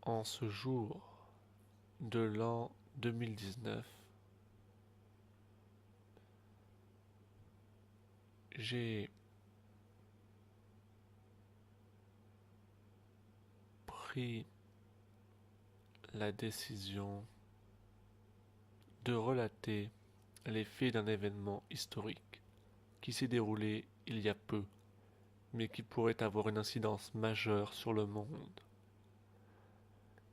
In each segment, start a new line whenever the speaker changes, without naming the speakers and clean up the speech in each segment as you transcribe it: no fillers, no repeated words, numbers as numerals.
En ce jour de l'an 2019, j'ai pris la décision de relater les faits d'un événement historique qui s'est déroulé il y a peu, mais qui pourrait avoir une incidence majeure sur le monde.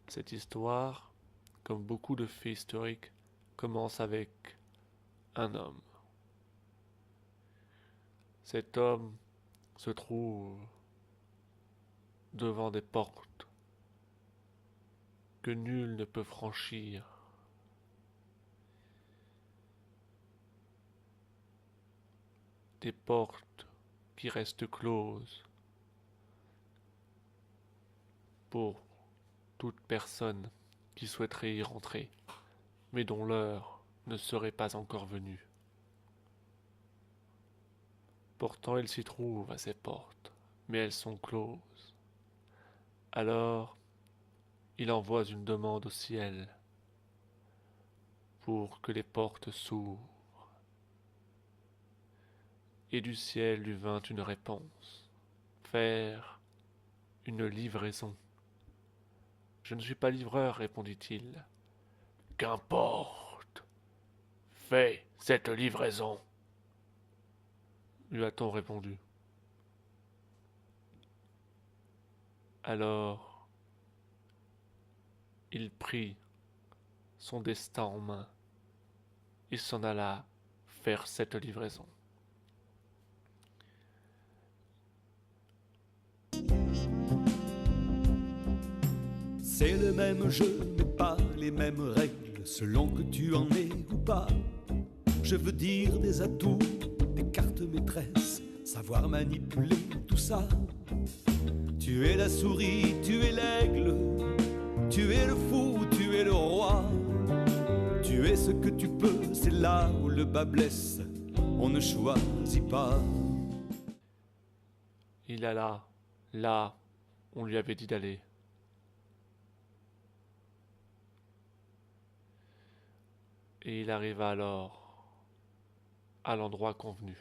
Cette histoire, comme beaucoup de faits historiques, commence avec un homme. Cet homme se trouve devant des portes que nul ne peut franchir. Des portes qui restent closes pour toute personne qui souhaiterait y rentrer, mais dont l'heure ne serait pas encore venue. Pourtant il s'y trouve à ces portes, mais elles sont closes. Alors il envoie une demande au ciel pour que les portes s'ouvrent. Et du ciel lui vint une réponse. Faire une livraison. Je ne suis pas livreur, répondit-il. Qu'importe. Fais cette livraison, lui a-t-on répondu. Alors, il prit son destin en main et s'en alla faire cette livraison.
C'est le même jeu, mais pas les mêmes règles, selon que tu en es ou pas. Je veux dire des atouts, des cartes maîtresses, savoir manipuler tout ça. Tu es la souris, tu es l'aigle, tu es le fou, tu es le roi. Tu es ce que tu peux, c'est là où le bas blesse, on ne choisit pas.
Il alla là où on lui avait dit d'aller. Et il arriva alors à l'endroit convenu.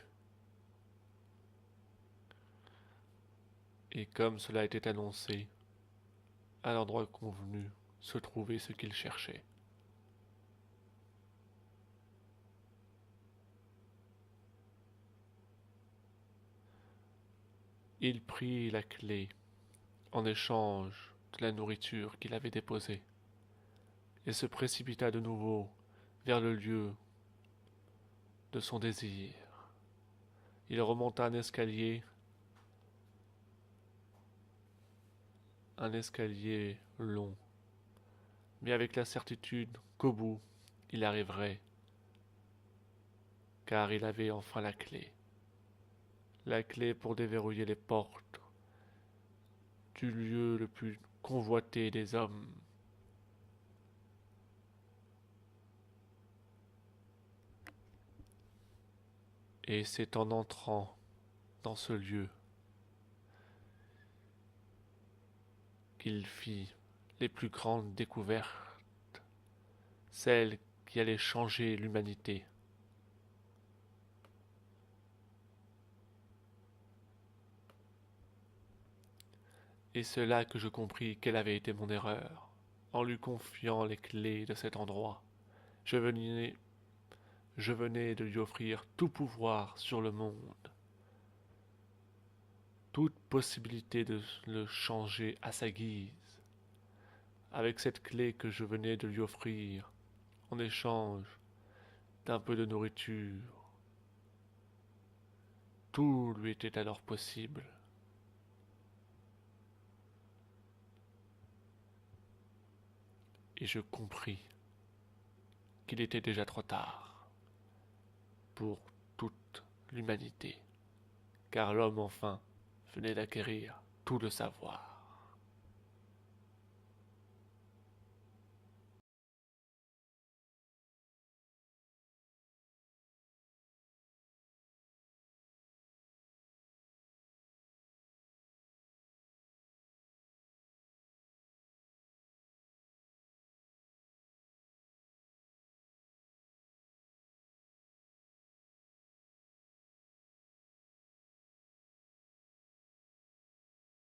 Et comme cela était annoncé, à l'endroit convenu se trouvait ce qu'il cherchait. Il prit la clé en échange de la nourriture qu'il avait déposée et se précipita de nouveau vers le lieu de son désir. Il remonta un escalier long, mais avec la certitude qu'au bout, il arriverait, car il avait enfin la clé. La clé pour déverrouiller les portes du lieu le plus convoité des hommes. Et c'est en entrant dans ce lieu qu'il fit les plus grandes découvertes, celles qui allaient changer l'humanité. Et c'est là que je compris quelle avait été mon erreur, en lui confiant les clés de cet endroit. Je venais, je venais de lui offrir tout pouvoir sur le monde, toute possibilité de le changer à sa guise. Avec cette clé que je venais de lui offrir, en échange d'un peu de nourriture, tout lui était alors possible. Et je compris qu'il était déjà trop tard pour toute l'humanité, car l'homme enfin venait d'acquérir tout le savoir.